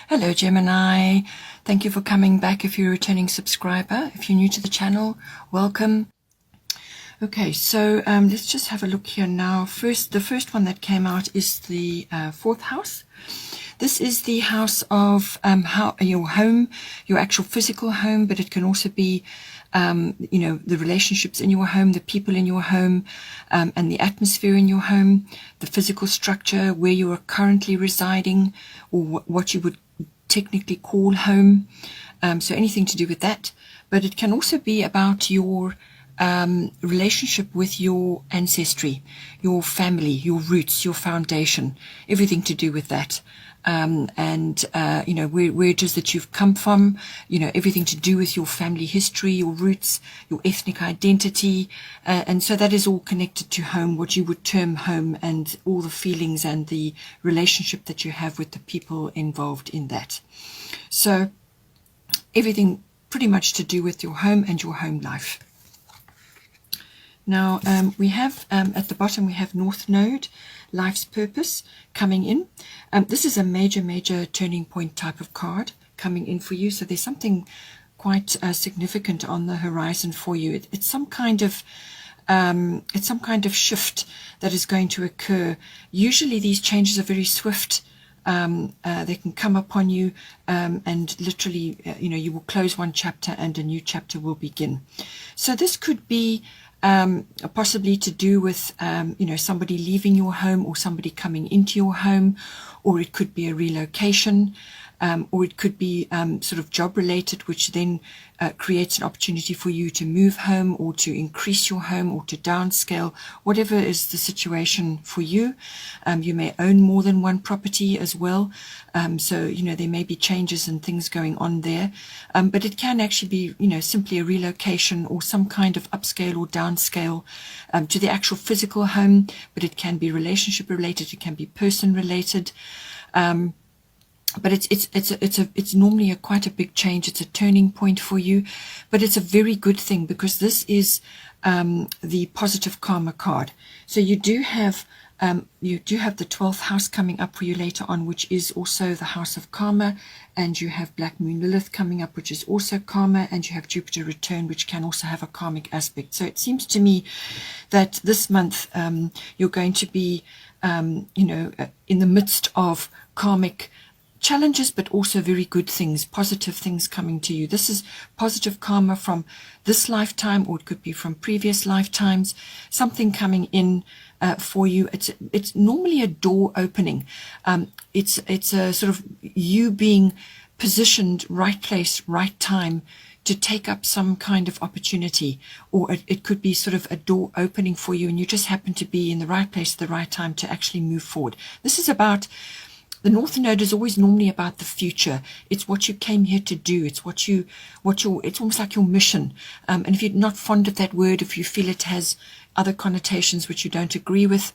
Hello Gemini, thank you for coming back if you're a returning subscriber. If you're new to the channel, welcome. Okay, so let's just have a look here now. The first one that came out is the fourth house. This is the house of your home, your actual physical home, but it can also be the relationships in your home, the people in your home, and the atmosphere in your home, the physical structure, where you are currently residing, or what you would technically call home. So anything to do with that. But it can also be about your relationship with your ancestry, your family, your roots, your foundation, everything to do with that. Where it is that you've come from, everything to do with your family history, your roots, your ethnic identity. And so that is all connected to home, what you would term home, and all the feelings and the relationship that you have with the people involved in that. So everything pretty much to do with your home and your home life. Now we have at the bottom we have North Node, life's purpose coming in. This is a major turning point type of card coming in for you. So there's something quite significant on the horizon for you. It's some kind of shift that is going to occur. Usually these changes are very swift. They can come upon you and literally you will close one chapter and a new chapter will begin. So this could be possibly to do with somebody leaving your home or somebody coming into your home, or it could be a relocation, or it could be sort of job related, which then creates an opportunity for you to move home or to increase your home or to downscale, whatever is the situation for you. You may own more than one property as well, so there may be changes and things going on there, but it can actually be simply a relocation or some kind of upscale or downscale to the actual physical home, but it can be relationship related, it can be person related. But it's normally quite a big change. It's a turning point for you, but it's a very good thing because this is the positive karma card. So you do have the 12th house coming up for you later on, which is also the house of karma, and you have Black Moon Lilith coming up, which is also karma, and you have Jupiter return, which can also have a karmic aspect. So it seems to me that this month you're going to be in the midst of karmic challenges, but also very good things, positive things coming to you. This is positive karma from this lifetime, or it could be from previous lifetimes, something coming in for you. It's normally a door opening. It's a sort of you being positioned right place, right time to take up some kind of opportunity, or it could be sort of a door opening for you and you just happen to be in the right place at the right time to actually move forward. This is about the North Node is always normally about the future. It's what you came here to do. It's it's almost like your mission. And if you're not fond of that word, if you feel it has other connotations which you don't agree with,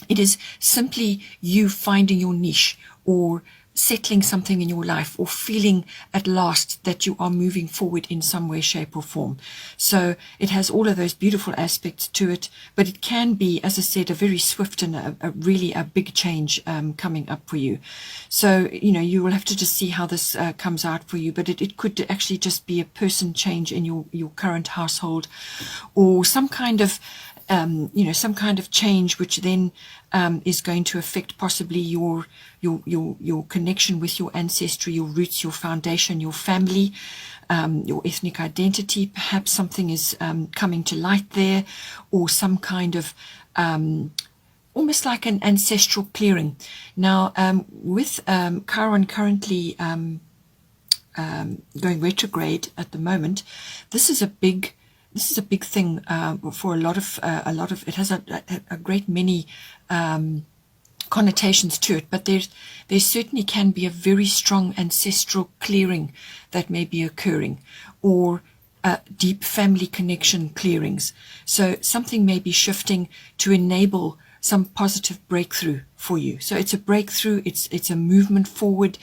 it is simply you finding your niche or settling something in your life, or feeling at last that you are moving forward in some way, shape or form. So it has all of those beautiful aspects to it, but it can be, as I said, a very swift and a really big change coming up for you. So you will have to just see how this comes out for you, but it could actually just be a person change in your current household, or some kind of change which then is going to affect possibly your connection with your ancestry, your roots, your foundation, your family, your ethnic identity. Perhaps something is coming to light there, or some kind of almost like an ancestral clearing. Now with Chiron currently going retrograde at the moment, this is a big thing for a lot of it has a great many connotations to it, but there certainly can be a very strong ancestral clearing that may be occurring, or deep family connection clearings. So something may be shifting to enable some positive breakthrough for you. So it's a breakthrough, it's a movement forward,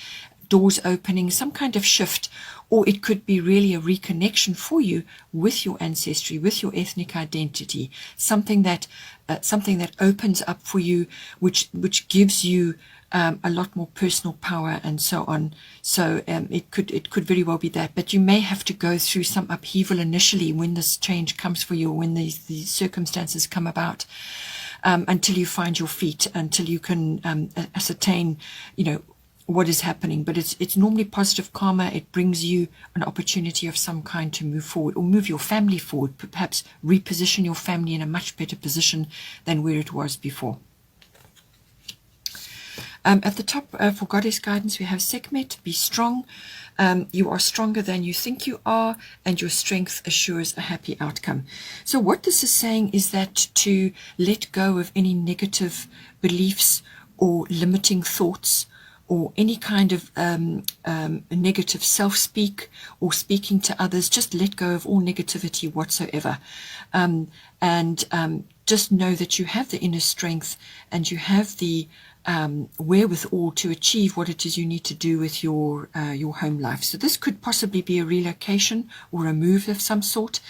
doors opening, some kind of shift, or it could be really a reconnection for you with your ancestry, with your ethnic identity, something that opens up for you, which gives you a lot more personal power and so on. So it could very well be that. But you may have to go through some upheaval initially when this change comes for you, or when these circumstances come about, until you find your feet, until you can ascertain, what is happening. But it's normally positive karma. It brings you an opportunity of some kind to move forward, or move your family forward, perhaps reposition your family in a much better position than where it was before. At the top, for Goddess guidance, we have Sekhmet, be strong. You are stronger than you think you are, and your strength assures a happy outcome. So what this is saying is that to let go of any negative beliefs or limiting thoughts, or any kind of negative self-speak or speaking to others. Just let go of all negativity whatsoever. And just know that you have the inner strength, and you have the wherewithal to achieve what it is you need to do with your home life. So this could possibly be a relocation or a move of some sort.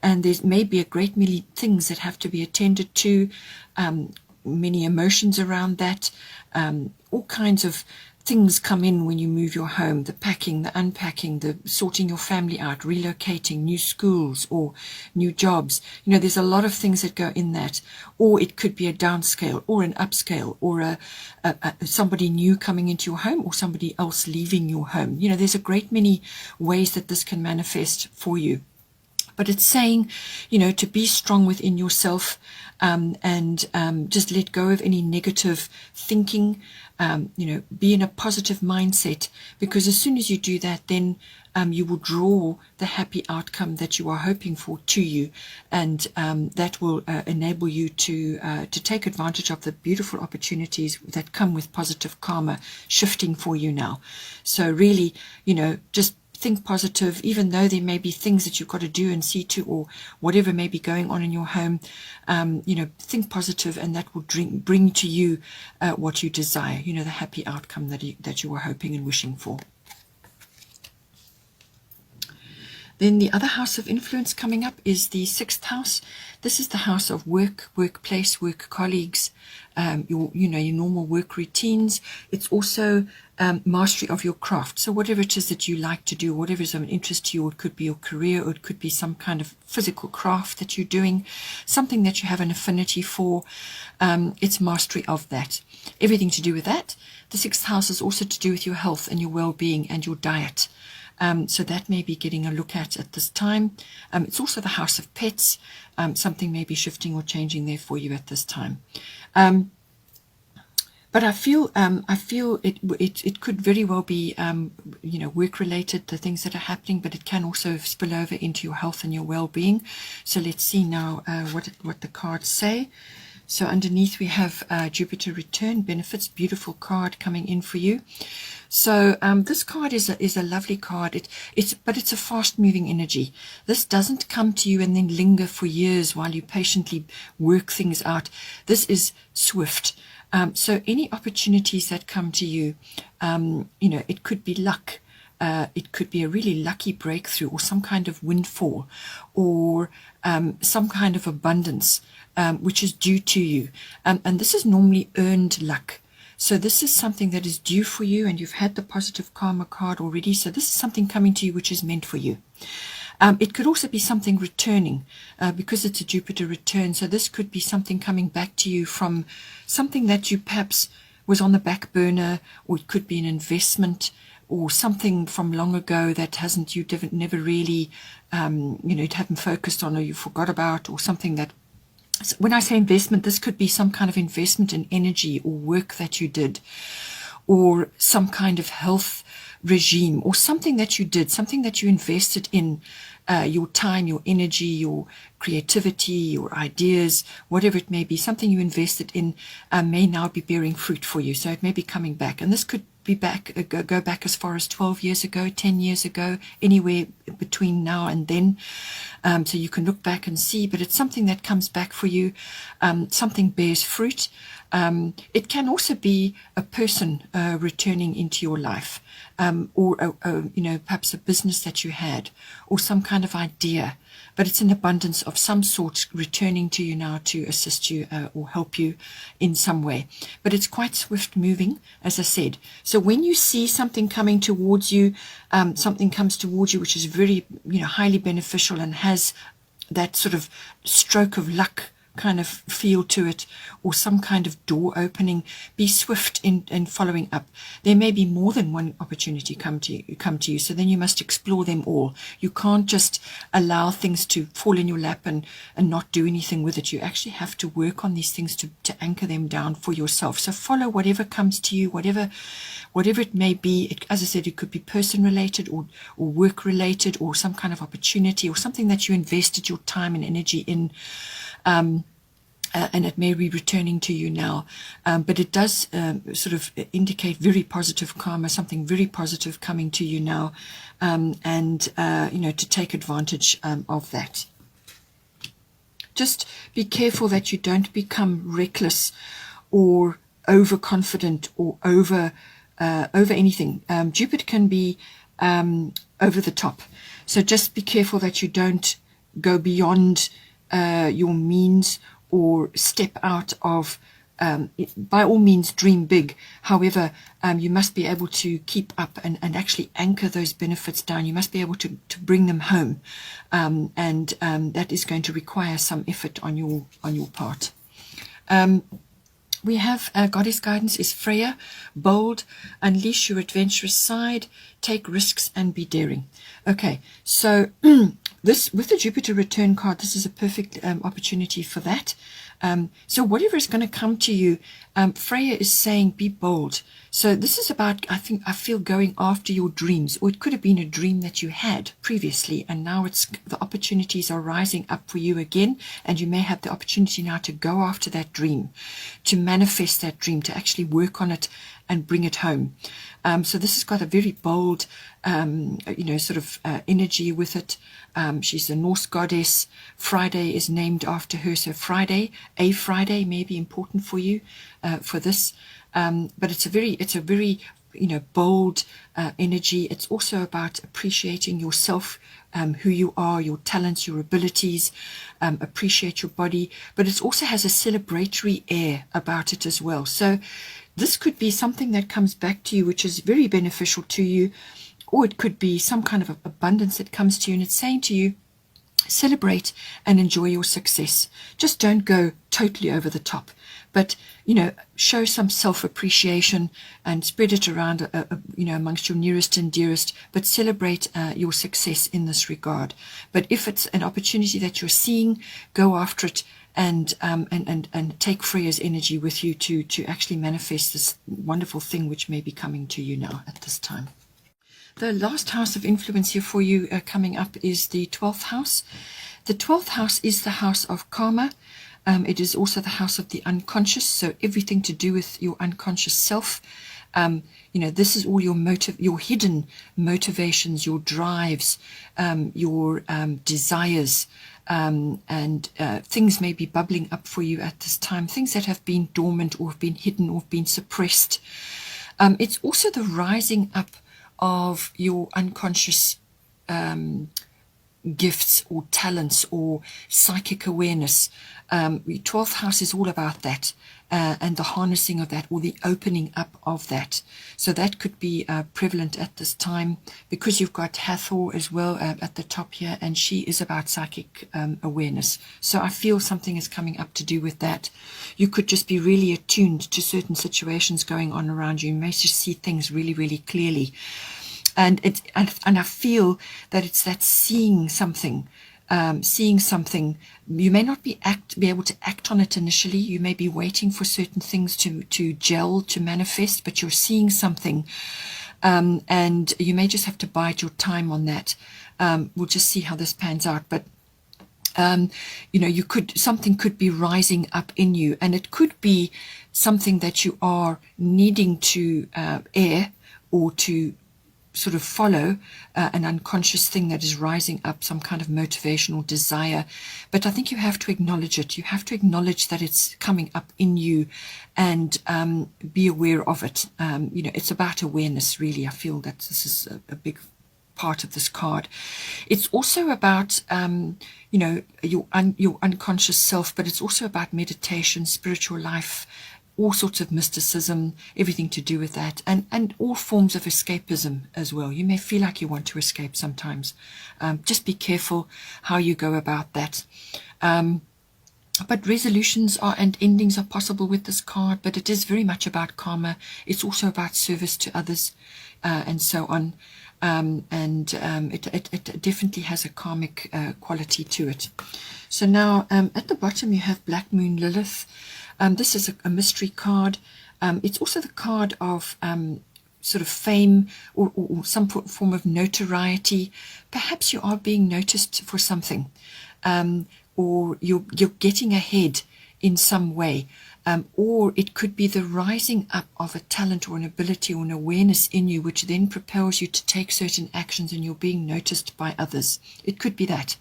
And there's maybe a great many things that have to be attended to, many emotions around that. All kinds of things come in when you move your home: the packing, the unpacking, the sorting your family out, relocating, new schools or new jobs. There's a lot of things that go in that. Or it could be a downscale or an upscale, or somebody new coming into your home, or somebody else leaving your home. There's a great many ways that this can manifest for you. But it's saying, to be strong within yourself, and just let go of any negative thinking, be in a positive mindset, because as soon as you do that, then you will draw the happy outcome that you are hoping for to you, and that will enable you to take advantage of the beautiful opportunities that come with positive karma shifting for you now. So really, just think positive, even though there may be things that you've got to do and see to, or whatever may be going on in your home. Think positive, and that will bring to you what you desire, the happy outcome that you are hoping and wishing for. Then the other house of influence coming up is the 6th house. This is the house of work, workplace, work colleagues, your normal work routines. It's also mastery of your craft. So whatever it is that you like to do, whatever is of an interest to you, it could be your career, or it could be some kind of physical craft that you're doing, something that you have an affinity for. It's mastery of that. Everything to do with that. The 6th house is also to do with your health and your well-being and your diet. So that may be getting a look at this time. It's also the house of pets. Something may be shifting or changing there for you at this time. But I feel it could very well be work related, the things that are happening, but it can also spill over into your health and your well-being. So let's see now what the cards say. So underneath we have Jupiter return benefits, beautiful card coming in for you. So this card is a lovely card. But it's a fast-moving energy. This doesn't come to you and then linger for years while you patiently work things out. This is swift. So any opportunities that come to you, it could be luck. It could be a really lucky breakthrough, or some kind of windfall, or some kind of abundance, which is due to you. And this is normally earned luck. So this is something that is due for you, and you've had the positive karma card already. So this is something coming to you which is meant for you. It could also be something returning, because it's a Jupiter return. So this could be something coming back to you from something that you perhaps was on the back burner, or it could be an investment, or something from long ago that you never really, it hadn't focused on, or you forgot about, or something that. When I say investment, this could be some kind of investment in energy or work that you did, or some kind of health regime, or something that you did, something that you invested in, your time, your energy, your creativity, your ideas, whatever it may be, something you invested in may now be bearing fruit for you. So it may be coming back. And this could be go back as far as 12 years ago, 10 years ago, anywhere between now and then, so you can look back and see, but it's something that comes back for you, something bears fruit. It can also be a person returning into your life, or perhaps a business that you had, or some kind of idea, but it's an abundance of some sort returning to you now to assist you or help you in some way. But it's quite swift moving, as I said. So when you see something coming towards you, something comes towards you which is very, highly beneficial and has that sort of stroke of luck kind of feel to it, or some kind of door opening, be swift in following up. There may be more than one opportunity come to you, so then you must explore them all. You can't just allow things to fall in your lap and not do anything with it. You actually have to work on these things to anchor them down for yourself. So follow whatever comes to you, whatever it may be. As I said, it could be person related or work related, or some kind of opportunity, or something that you invested your time and energy in, and it may be returning to you now, but it does sort of indicate very positive karma, something very positive coming to you now, and to take advantage of that. Just be careful that you don't become reckless or overconfident or over anything. Jupiter can be over the top, so just be careful that you don't go beyond your means or step out of, by all means dream big. However, you must be able to keep up and actually anchor those benefits down. You must be able to bring them home, and that is going to require some effort on your part. We have Goddess guidance is Freya, bold, unleash your adventurous side, take risks and be daring. Okay, so this, with the Jupiter return card, this is a perfect opportunity for that. So whatever is going to come to you, Freya is saying be bold. So this is about, I feel going after your dreams, or it could have been a dream that you had previously, and now the opportunities are rising up for you again, and you may have the opportunity now to go after that dream, to manifest that dream, to actually work on it and bring it home. So this has got a very bold, energy with it. She's a Norse goddess. Friday is named after her, so Friday may be important for you for this. But it's a very bold energy. It's also about appreciating yourself, who you are, your talents, your abilities, appreciate your body, but it also has a celebratory air about it as well. So this could be something that comes back to you which is very beneficial to you, or it could be some kind of abundance that comes to you, and it's saying to you, celebrate and enjoy your success. Just don't go totally over the top, but show some self-appreciation and spread it around amongst your nearest and dearest, but celebrate your success in this regard. But if it's an opportunity that you're seeing, go after it and take Freya's energy with you to actually manifest this wonderful thing which may be coming to you now at this time. The last house of influence here for you coming up is the 12th house. The 12th house is the house of karma. It is also the house of the unconscious, so everything to do with your unconscious self. This is all your hidden motivations, your drives, your desires, and things may be bubbling up for you at this time, things that have been dormant or have been hidden or have been suppressed. It's also the rising up of your unconscious gifts or talents or psychic awareness. 12th house is all about that, and the harnessing of that, or the opening up of that. So that could be prevalent at this time, because you've got Hathor as well at the top here, and she is about psychic awareness. So I feel something is coming up to do with that. You could just be really attuned to certain situations going on around you. You may just see things really, really clearly. And I feel that it's that seeing something. You may not be able to act on it initially. You may be waiting for certain things to gel, to manifest, but you're seeing something, and you may just have to bide your time on that. We'll just see how this pans out. But something could be rising up in you, and it could be something that you are needing to air or to sort of follow an unconscious thing that is rising up, some kind of motivational desire. But I think you have to acknowledge it. You have to acknowledge that it's coming up in you, and be aware of it. It's about awareness, really. I feel that this is a big part of this card. It's also about your unconscious self, but it's also about meditation, spiritual life, all sorts of mysticism, everything to do with that, and all forms of escapism as well. You may feel like you want to escape sometimes. Just be careful how you go about that. But resolutions and endings are possible with this card, but it is very much about karma. It's also about service to others, and so on. It definitely has a karmic quality to it. So now at the bottom you have Black Moon Lilith. This is a mystery card. It's also the card of sort of fame, or some form of notoriety. Perhaps you are being noticed for something, or you're getting ahead in some way. Or it could be the rising up of a talent or an ability or an awareness in you, which then propels you to take certain actions, and you're being noticed by others. It could be that.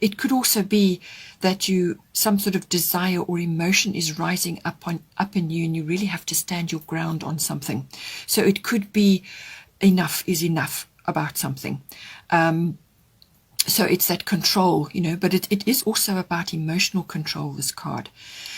It could also be that some sort of desire or emotion is rising up in you, and you really have to stand your ground on something. So it could be enough is enough about something. So it's that control, but it is also about emotional control, this card.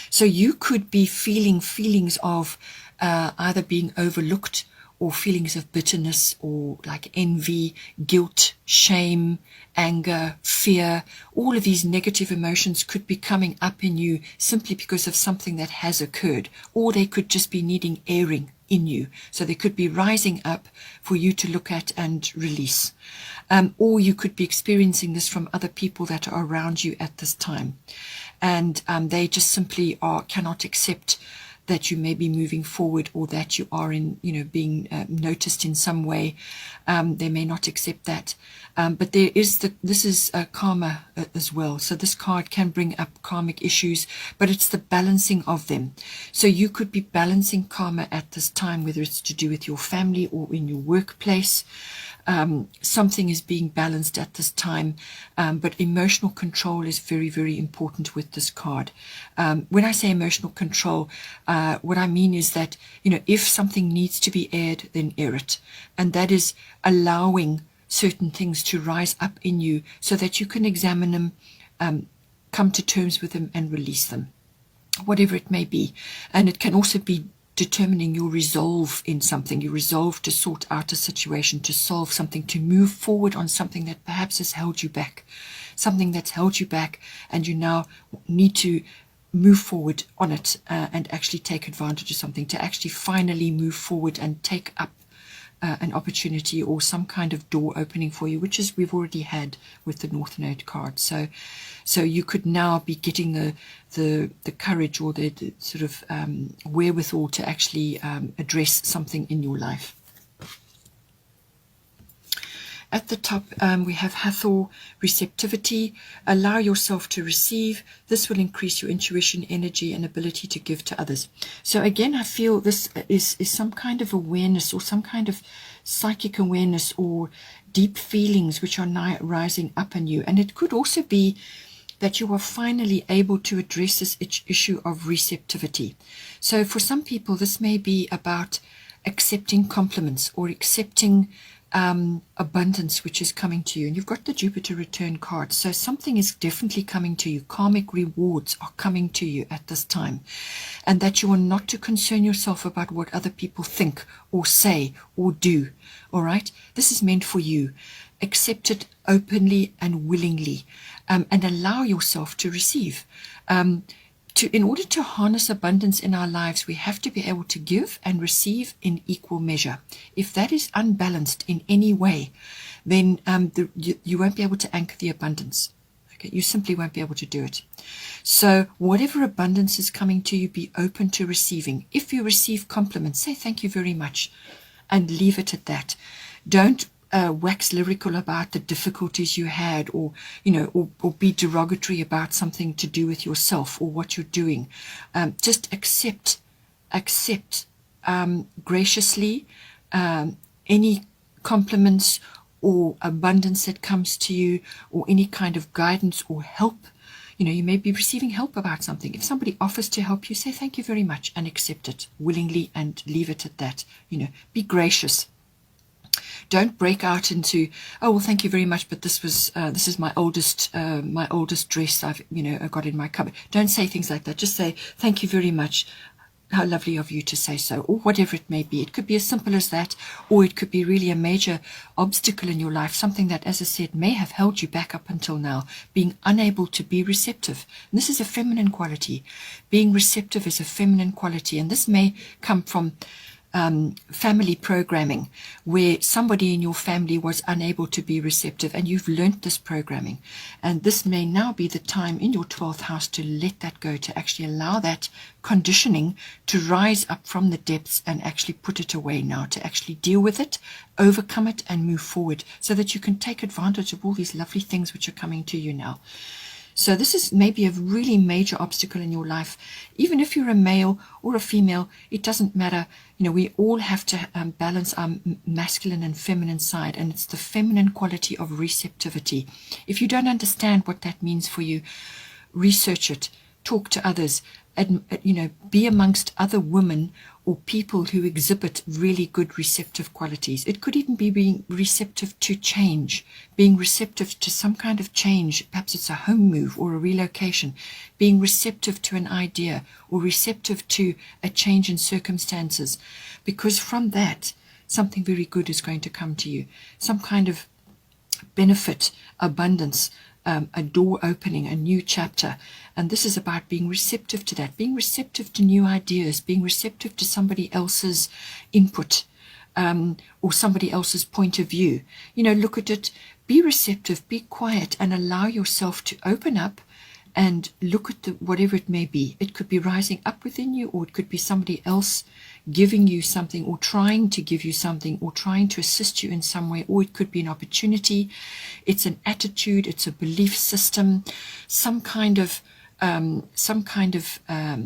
So you could be feeling feelings of either being overlooked, or feelings of bitterness, or like envy, guilt, shame, anger, fear. All of these negative emotions could be coming up in you simply because of something that has occurred, or they could just be needing airing in you. So they could be rising up for you to look at and release. Or you could be experiencing this from other people that are around you at this time. And they just simply cannot accept that you may be moving forward, or that you are being noticed in some way. They may not accept that. But this is karma as well. So this card can bring up karmic issues, but it's the balancing of them. So you could be balancing karma at this time, whether it's to do with your family or in your workplace. Something is being balanced at this time, but emotional control is very, very important with this card. When I say emotional control, what I mean is that, if something needs to be aired, then air it. And that is allowing certain things to rise up in you so that you can examine them, come to terms with them, and release them, whatever it may be. And it can also be determining your resolve in something. You resolve to sort out a situation, to solve something, to move forward on something that perhaps has held you back, something that's held you back, and you now need to move forward on it, and actually take advantage of something, to actually finally move forward and take up an opportunity or some kind of door opening for you, which is we've already had with the North Node card. So you could now be getting the courage, or the sort of wherewithal to actually address something in your life. At the top, we have Hathor, receptivity. Allow yourself to receive. This will increase your intuition, energy, and ability to give to others. So again, I feel this is some kind of awareness, or some kind of psychic awareness, or deep feelings which are now rising up in you. And it could also be that you are finally able to address this issue of receptivity. So for some people, this may be about accepting compliments, or accepting abundance which is coming to you. And you've got the Jupiter return card, so something is definitely coming to you. Karmic rewards are coming to you at this time, and that you are not to concern yourself about what other people think or say or do. All right, this is meant for you. Accept it openly and willingly, and allow yourself to receive. In order to harness abundance in our lives, we have to be able to give and receive in equal measure. If that is unbalanced in any way, then you won't be able to anchor the abundance. Okay, you simply won't be able to do it. So whatever abundance is coming to you, be open to receiving. If you receive compliments, say thank you very much, and leave it at that. Don't wax lyrical about the difficulties you had, or be derogatory about something to do with yourself or what you're doing. Just accept graciously any compliments or abundance that comes to you, or any kind of guidance or help. You may be receiving help about something. If somebody offers to help you, say thank you very much and accept it willingly and leave it at that. Be gracious. Don't break out into, oh well, thank you very much, but this is my oldest dress I've got in my cupboard. Don't say things like that. Just say thank you very much. How lovely of you to say so, or whatever it may be. It could be as simple as that, or it could be really a major obstacle in your life, something that, as I said, may have held you back up until now, being unable to be receptive. And this is a feminine quality. Being receptive is a feminine quality, and this may come from family programming, where somebody in your family was unable to be receptive, and you've learnt this programming. And this may now be the time in your 12th house to let that go, to actually allow that conditioning to rise up from the depths and actually put it away now, to actually deal with it, overcome it, and move forward, so that you can take advantage of all these lovely things which are coming to you now. So this is maybe a really major obstacle in your life. Even if you're a male or a female, it doesn't matter. We all have to balance our masculine and feminine side, and it's the feminine quality of receptivity. If you don't understand what that means for you, research it, talk to others, be amongst other women or people who exhibit really good receptive qualities. It could even be being receptive to change, being receptive to some kind of change. Perhaps it's a home move or a relocation, being receptive to an idea, or receptive to a change in circumstances, because from that, something very good is going to come to you. Some kind of benefit, abundance, a door opening, a new chapter. And this is about being receptive to that, being receptive to new ideas, being receptive to somebody else's input, or somebody else's point of view. Look at it, be receptive, be quiet, and allow yourself to open up and look at whatever it may be. It could be rising up within you, or it could be somebody else giving you something, or trying to give you something, or trying to assist you in some way, or it could be an opportunity. It's an attitude, it's a belief system, some kind of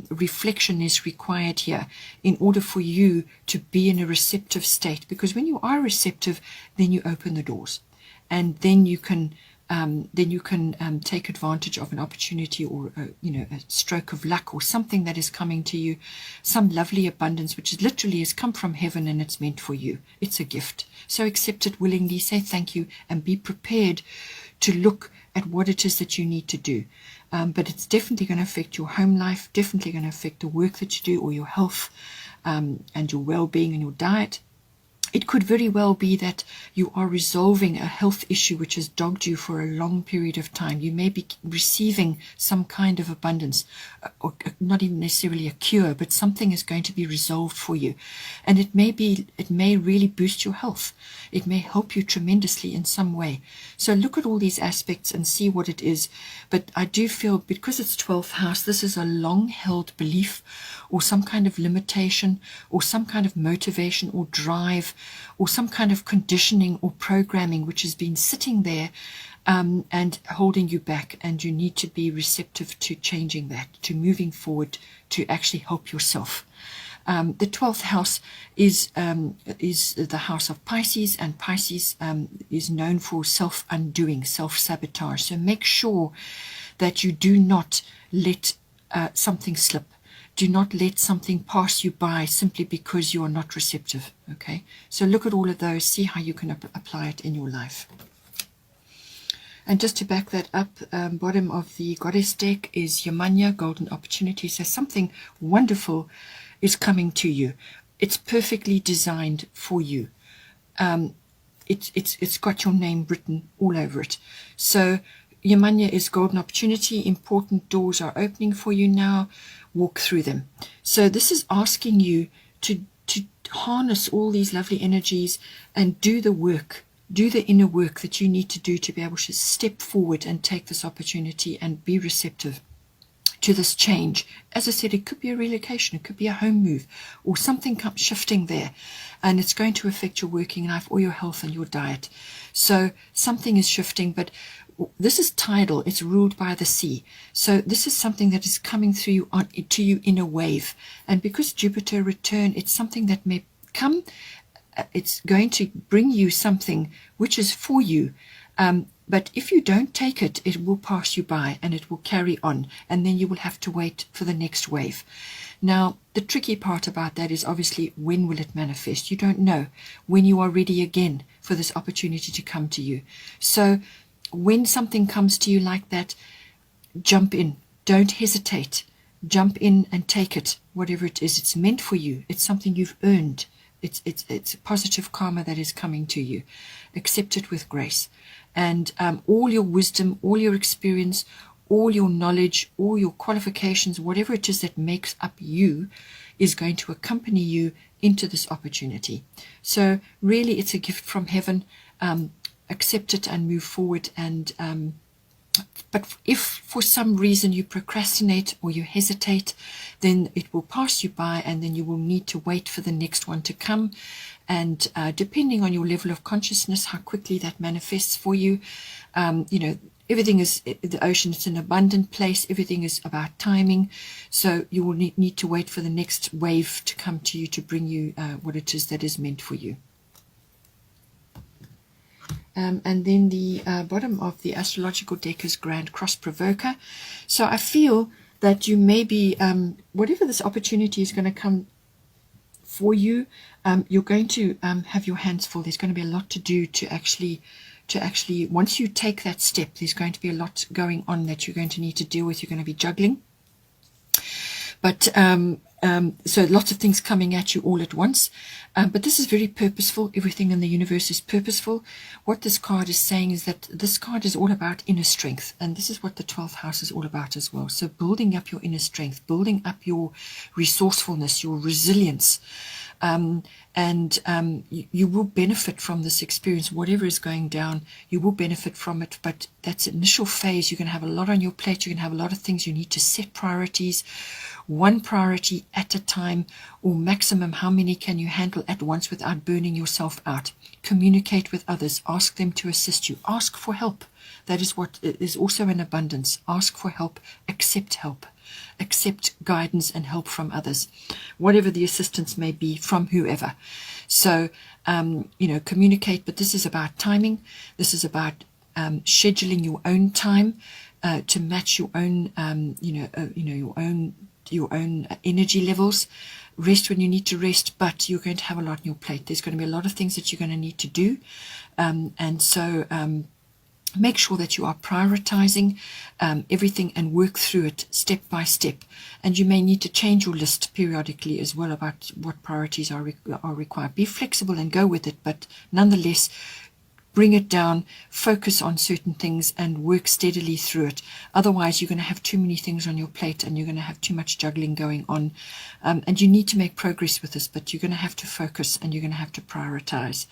reflection is required here in order for you to be in a receptive state. Because when you are receptive, then you open the doors, and then you can take advantage of an opportunity, or a stroke of luck, or something that is coming to you, some lovely abundance which is literally has come from heaven, and it's meant for you. It's a gift. So accept it willingly, say thank you, and be prepared to look at what it is that you need to do. But it's definitely going to affect your home life, definitely going to affect the work that you do, or your health, and your well-being and your diet. It could very well be that you are resolving a health issue which has dogged you for a long period of time. You may be receiving some kind of abundance, or not even necessarily a cure, but something is going to be resolved for you. And it may really boost your health. It may help you tremendously in some way. So look at all these aspects and see what it is. But I do feel, because it's 12th house, this is a long-held belief, or some kind of limitation, or some kind of motivation or drive, or some kind of conditioning or programming which has been sitting there and holding you back, and you need to be receptive to changing that, to moving forward, to actually help yourself. The 12th house is the house of Pisces, and Pisces is known for self-undoing, self-sabotage. So make sure that you do not let something slip. Do not let something pass you by simply because you are not receptive. Okay, so look at all of those, see how you can apply it in your life. And just to back that up, bottom of the goddess deck is Yamanya, golden opportunity. So something wonderful is coming to you. It's perfectly designed for you. It's got your name written all over it. So Yamanya is golden opportunity. Important doors are opening for you now. Walk through them. So this is asking you to harness all these lovely energies and do the work, do the inner work that you need to do to be able to step forward and take this opportunity and be receptive to this change. As I said, it could be a relocation, it could be a home move, or something shifting there, and it's going to affect your working life or your health and your diet. So something is shifting, but this is tidal, it's ruled by the sea. So this is something that is coming through you to you in a wave. And because Jupiter return, it's something that may come it's going to bring you something which is for you. But if you don't take it, it will pass you by and it will carry on, and then you will have to wait for the next wave. Now, the tricky part about that is obviously, when will it manifest? You don't know when you are ready again for this opportunity to come to you. So when something comes to you like that, jump in. Don't hesitate. Jump in and take it, whatever it is. It's meant for you. It's something you've earned. It's positive karma that is coming to you. Accept it with grace. And all your wisdom, all your experience, all your knowledge, all your qualifications, whatever it is that makes up you, is going to accompany you into this opportunity. So really, it's a gift from heaven. Accept it and move forward. And but if for some reason you procrastinate or you hesitate, then it will pass you by, and then you will need to wait for the next one to come. And depending on your level of consciousness, how quickly that manifests for you, everything is, the ocean is an abundant place. Everything is about timing. So you will need to wait for the next wave to come to you to bring you what it is that is meant for you. And then the bottom of the astrological deck is Grand Cross Provoker. So I feel that you may be, whatever this opportunity is going to come for you, you're going to have your hands full. There's going to be a lot to do to actually, once you take that step, there's going to be a lot going on that you're going to need to deal with. You're going to be juggling. But so lots of things coming at you all at once. But this is very purposeful. Everything in the universe is purposeful. What this card is saying is that this card is all about inner strength. And this is what the 12th house is all about as well. So building up your inner strength, building up your resourcefulness, your resilience. You will benefit from this experience. Whatever is going down, you will benefit from it. But that's initial phase. You're going to have a lot on your plate. You're going to have a lot of things. You need to set priorities, one priority at a time, or maximum how many can you handle at once without burning yourself out. Communicate with others. Ask them to assist you. Ask for help. That is what is also in abundance. Ask for help. Accept help. Accept guidance and help from others, whatever the assistance may be from whoever. So, communicate, but this is about timing. This is about scheduling your own time to match your own, your own energy levels. Rest when you need to rest, but you're going to have a lot on your plate. There's going to be a lot of things that you're going to need to do, and so make sure that you are prioritizing everything and work through it step by step. And you may need to change your list periodically as well about what priorities are required. Be flexible and go with it, but nonetheless, bring it down, focus on certain things and work steadily through it. Otherwise, you're going to have too many things on your plate and you're going to have too much juggling going on. And you need to make progress with this, but you're going to have to focus and you're going to have to prioritize.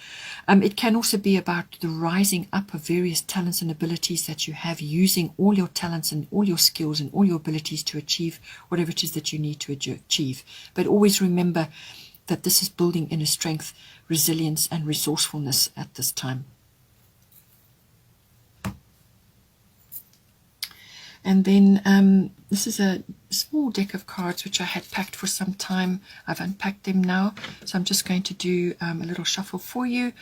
It can also be about the rising up of various talents and abilities that you have, using all your talents and all your skills and all your abilities to achieve whatever it is that you need to achieve. But always remember that this is building inner strength, resilience, and resourcefulness at this time. And then this is a small deck of cards which I had packed for some time. I've unpacked them now, so I'm just going to do a little shuffle for you.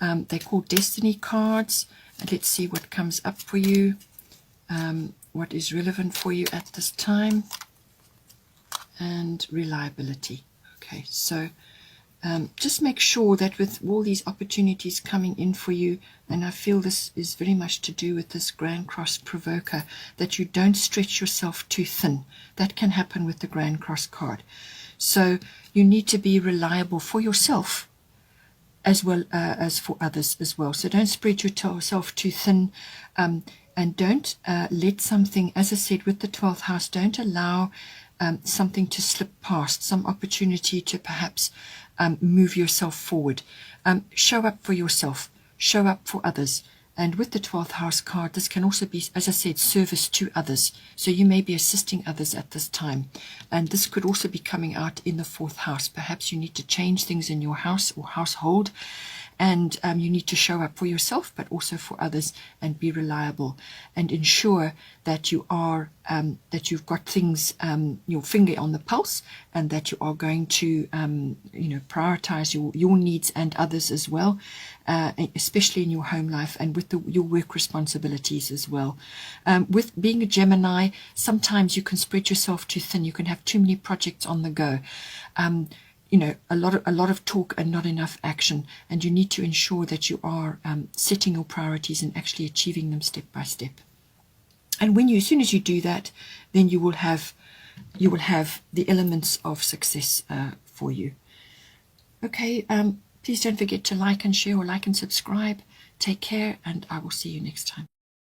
They're called Destiny cards. And let's see what comes up for you, what is relevant for you at this time, and reliability. Okay, so just make sure that with all these opportunities coming in for you, and I feel this is very much to do with this Grand Cross Provoker, that you don't stretch yourself too thin. That can happen with the Grand Cross card. So you need to be reliable for yourself as well as for others as well. So don't spread yourself too thin, and don't let something, as I said with the 12th house, don't allow something to slip past, some opportunity to perhaps move yourself forward. Show up for yourself, show up for others. And with the 12th house card, this can also be, as I said, service to others. So you may be assisting others at this time. And this could also be coming out in the 4th house. Perhaps you need to change things in your house or household. and you need to show up for yourself but also for others, and be reliable and ensure that you are that you've got things, your finger on the pulse, and that you are going to prioritize your needs and others as well, especially in your home life and with your work responsibilities as well. With being a Gemini, sometimes you can spread yourself too thin. You can have too many projects on the go. A lot of talk and not enough action, and you need to ensure that you are setting your priorities and actually achieving them step by step. And as soon as you do that, then you will have the elements of success for you. Okay, please don't forget to like and share, or like and subscribe. Take care, and I will see you next time.